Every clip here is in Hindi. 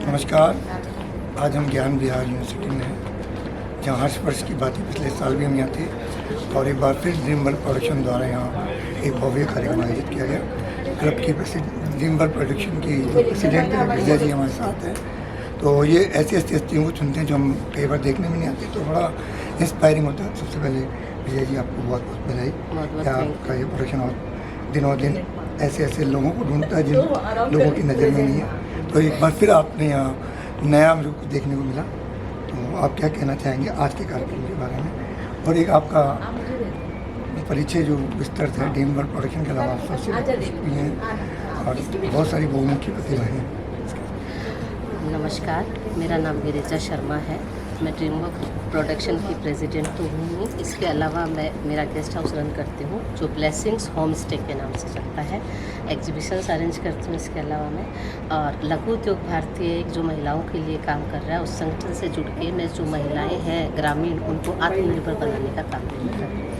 नमस्कार। आज हम ज्ञान विहार यूनिवर्सिटी में हैं, जहाँ हर्षवर्ष की बातें पिछले साल भी हम यहाँ थे और एक बार फिर ड्रीम वर्ल्ड प्रोडक्शन द्वारा यहाँ एक भव्य कार्यक्रम आयोजित किया गया। क्लब की ड्रीम वर्ल्ड प्रोडक्शन की जो प्रेसिडेंट है विजय जी हमारे साथ हैं। तो ये ऐसी ऐसी हस्तियों को चुनते हैं जो हम कई बार देखने में नहीं आते, तो बड़ा इंस्पायरिंग होता है। सबसे पहले विजय जी आपको बहुत बहुत बधाई कि आपका ये प्रोडक्शन और दिनों दिन ऐसे ऐसे लोगों को ढूंढता है जिन लोगों की नज़र में नहीं है। तो एक बार फिर आपने यहाँ नया रूप देखने को मिला, तो आप क्या कहना चाहेंगे आज के कार्यक्रम के बारे में? और एक आपका परिचय जो विस्तृत है ड्रीम वर्ल्ड प्रोडक्शन के अलावा सोशल भी हैं और बहुत सारी बहुमुखी प्रतिभाएँ हैं। नमस्कार, मेरा नाम गिरिजा शर्मा है। मैं ड्रीम वर्ल्ड प्रोडक्शन की प्रेसिडेंट तो हूँ। इसके अलावा मैं मेरा गेस्ट हाउस रन करती हूँ जो ब्लेसिंग्स होम स्टे के नाम से चलता है। एग्जीबिशंस अरेंज करती हूँ इसके अलावा मैं, और लघु उद्योग भारतीय एक जो महिलाओं के लिए काम कर रहा है, उस संगठन से जुड़ के मैं जो महिलाएँ हैं ग्रामीण, उनको आत्मनिर्भर बनाने का काम भी कर रही हूँ।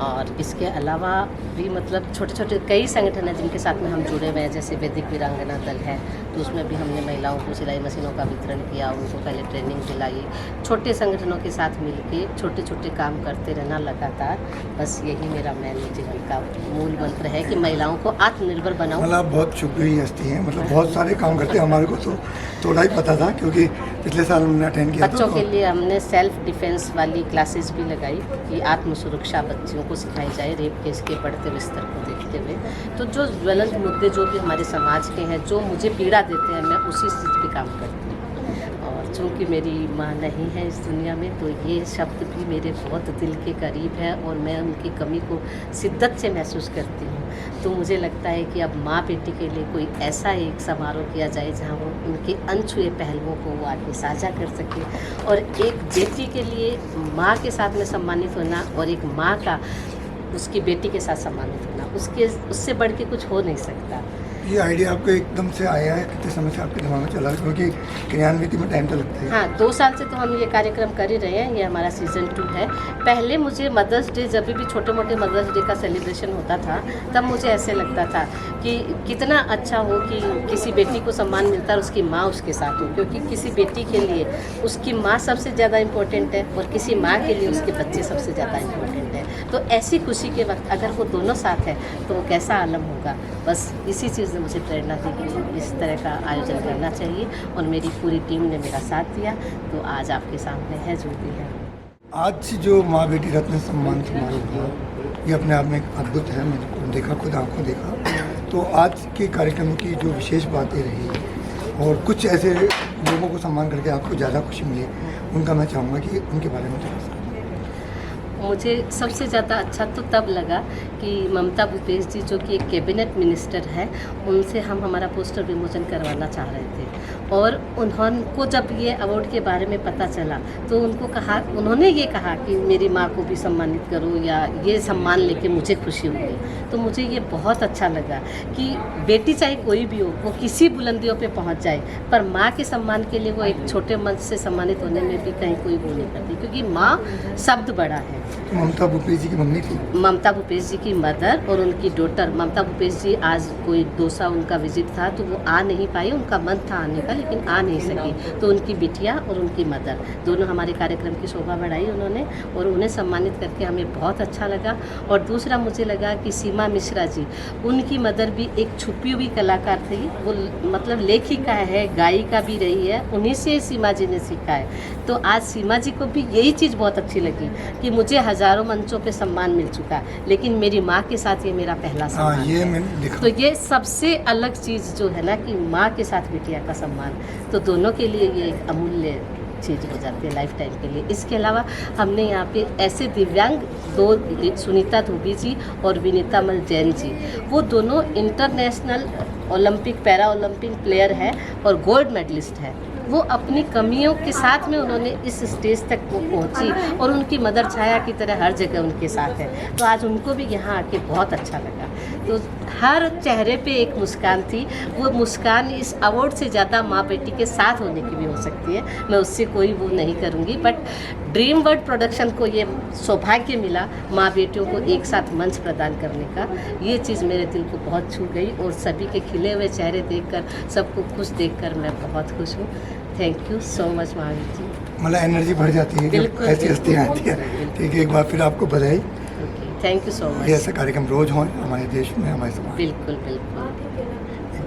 और इसके अलावा भी मतलब छोटे छोटे कई संगठन हैं जिनके साथ में हम जुड़े हुए हैं, जैसे वैदिक वीरांगना दल है, तो उसमें भी हमने महिलाओं को सिलाई मशीनों का वितरण किया, उनको पहले ट्रेनिंग दिलाई। छोटे संगठनों के साथ मिलके छोटे छोटे काम करते रहना लगातार, बस यही मेरा मेन जीवन का मूल मंत्र है कि महिलाओं को आत्मनिर्भर बनाऊं। मतलब बहुत शुक्रिया हस्ती हैं, मतलब बहुत सारे काम करते हैं। हमारे को तो थोड़ा ही पता था क्योंकि पिछले साल हमने अटेंड किया। बच्चों के लिए हमने सेल्फ डिफेंस वाली क्लासेस भी लगाई कि आत्म सुरक्षा बच्चियों को सिखाई जाए रेप केस के बढ़ते हुए स्तर को देखते हुए। तो जो ज्वलंत मुद्दे जो भी हमारे समाज के हैं, जो मुझे पीड़ा देते हैं, मैं उसी चीज़ पे काम करती हूँ। और चूँकि मेरी माँ नहीं है इस दुनिया में, तो ये शब्द भी मेरे बहुत दिल के करीब है और मैं उनकी कमी को शिद्दत से महसूस करती हूँ। तो मुझे लगता है कि अब माँ बेटी के लिए कोई ऐसा एक समारोह किया जाए जहाँ वो उनके अनछुए पहलुओं को वो आगे साझा कर सके। और एक बेटी के लिए माँ के साथ में सम्मानित होना और एक माँ का उसकी बेटी के साथ सम्मानित होना, उससे बढ़ के कुछ हो नहीं सकता। ये आइडिया आपको एकदम से आया है? कितने समय से आपके दिमाग में चला है? क्योंकि क्रियान्विति में टाइम तो लगता है। हाँ, 2 साल से तो हम ये कार्यक्रम कर ही रहे हैं। ये हमारा सीज़न 2 है। पहले मुझे मदर्स डे, जब भी छोटे मोटे मदर्स डे का सेलिब्रेशन होता था, तब मुझे ऐसे लगता था कि कितना अच्छा हो कि किसी बेटी को सम्मान मिलता है और उसकी माँ उसके साथ हो, क्योंकि किसी बेटी के लिए उसकी माँ सबसे ज़्यादा इम्पोर्टेंट है और किसी माँ के लिए उसके बच्चे सबसे ज़्यादा इम्पोर्टेंट है। तो ऐसी खुशी के वक्त अगर वो दोनों साथ है तो वो कैसा आलम होगा। बस इसी चीज़ ने मुझे प्रेरणा दी कि इस तरह का आयोजन करना चाहिए और मेरी पूरी टीम ने मेरा साथ दिया। तो आज आपके सामने है जो भी है। आज जो माँ बेटी रत्न सम्मान समारोह हुआ, ये अपने आप में एक अद्भुत है। मैंने देखा, खुद आंखों देखा। तो आज के कार्यक्रम की जो विशेष बातें रही और कुछ ऐसे लोगों को सम्मान करके आपको ज़्यादा खुशी मिली, उनका मैं चाहूँगा कि उनके बारे में थोड़ा सा। मुझे सबसे ज़्यादा अच्छा तो तब लगा कि ममता भूपेश जी, जो कि एक कैबिनेट मिनिस्टर है, उनसे हम हमारा पोस्टर विमोचन करवाना चाह रहे थे। और उनको जब ये अवार्ड के बारे में पता चला तो उन्होंने ये कहा कि मेरी माँ को भी सम्मानित करो या ये सम्मान लेके मुझे खुशी हुई। तो मुझे ये बहुत अच्छा लगा कि बेटी चाहे कोई भी हो, वो किसी बुलंदियों पे पहुंच जाए, पर माँ के सम्मान के लिए वो एक छोटे मंच से सम्मानित होने में भी कहीं कोई वो नहीं करती, क्योंकि माँ शब्द बड़ा है। ममता भूपेश जी की मम्मी थी? ममता भूपेश जी की मदर और उनकी डॉटर। ममता भूपेश जी आज कोई डोसा उनका विजिट था तो वो आ नहीं पाई, उनका मन था आने का लेकिन आ नहीं सकी। तो उनकी बिटिया और उनकी मदर दोनों हमारे कार्यक्रम की शोभा बढ़ाई उन्होंने, और उन्हें सम्मानित करके हमें बहुत अच्छा लगा। और दूसरा मुझे लगा कि सीमा मिश्रा जी, उनकी मदर भी एक छुपी हुई कलाकार थी। वो मतलब लेखिका है, गायिका भी रही है, उन्हीं से सीमा जी ने सीखा है। तो आज सीमा जी को भी यही चीज़ बहुत अच्छी लगी कि मुझे हजारों मंचों पे सम्मान मिल चुका, लेकिन मेरी माँ के साथ ये मेरा पहला सम्मान ये है। मैंने देखा। तो ये सबसे अलग चीज़ जो है ना कि माँ के साथ बिटिया का सम्मान, तो दोनों के लिए ये एक अमूल्य चीज़ हो जाती है लाइफ टाइम के लिए। इसके अलावा हमने यहाँ पे ऐसे दिव्यांग 2, सुनीता धोबी जी और विनीता मल जैन जी, वो दोनों international Olympic para Olympic player है और गोल्ड मेडलिस्ट है। वो अपनी कमियों के साथ में उन्होंने इस स्टेज तक वो पहुँची और उनकी मदर छाया की तरह हर जगह उनके साथ है। तो आज उनको भी यहाँ आके बहुत अच्छा लगा। तो हर चेहरे पे एक मुस्कान थी। वो मुस्कान इस अवार्ड से ज़्यादा माँ बेटी के साथ होने की भी हो सकती है, मैं उससे कोई वो नहीं करूँगी। बट ड्रीम वर्ल्ड प्रोडक्शन को ये सौभाग्य मिला माँ बेटियों को एक साथ मंच प्रदान करने का, ये चीज़ मेरे दिल को बहुत छू गई। और सभी के खिले हुए चेहरे देखकर, सबको खुश देखकर मैं बहुत खुश हूँ। Thank you so much Mahavir ji. मतलब एनर्जी बढ़ जाती है जब बिल्कुल, ऐसी हस्तियाँ आती है। ठीक है, एक बार फिर आपको बधाई। थैंक यू सो ये मच। ऐसे कार्यक्रम रोज हों हमारे देश में, हमारे समाज में। बिल्कुल बिल्कुल,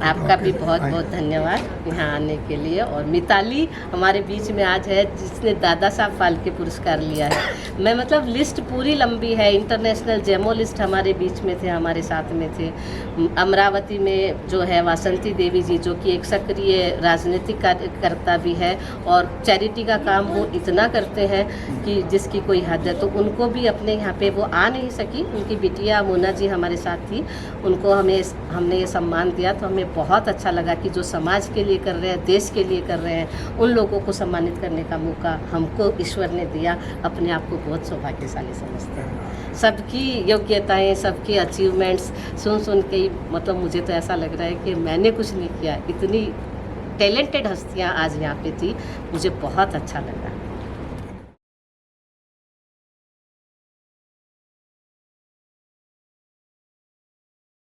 आपका भी बहुत बहुत धन्यवाद यहाँ आने के लिए। और मिताली हमारे बीच में आज है जिसने दादा साहब फाल्के पुरस्कार लिया है। मैं मतलब लिस्ट पूरी लंबी है, इंटरनेशनल जेमो लिस्ट हमारे बीच में थे, हमारे साथ में थे। अमरावती में जो है वासंती देवी जी, जो कि एक सक्रिय राजनीतिक कार्यकर्ता भी है और चैरिटी का काम वो इतना करते हैं कि जिसकी कोई हद है। तो उनको भी अपने यहाँ पे वो आ नहीं सकी, उनकी बिटिया मोना जी हमारे साथ थी, उनको हमने ये सम्मान दिया। तो हमें बहुत अच्छा लगा कि जो समाज के लिए कर रहे हैं, देश के लिए कर रहे हैं, उन लोगों को सम्मानित करने का मौका हमको ईश्वर ने दिया। अपने आप को बहुत सौभाग्यशाली समझते हैं। सबकी योग्यताएं, सबकी अचीवमेंट्स सुन के ही मतलब मुझे तो ऐसा लग रहा है कि मैंने कुछ नहीं किया, इतनी टैलेंटेड हस्तियां आज यहाँ पे थी, मुझे बहुत अच्छा लगा।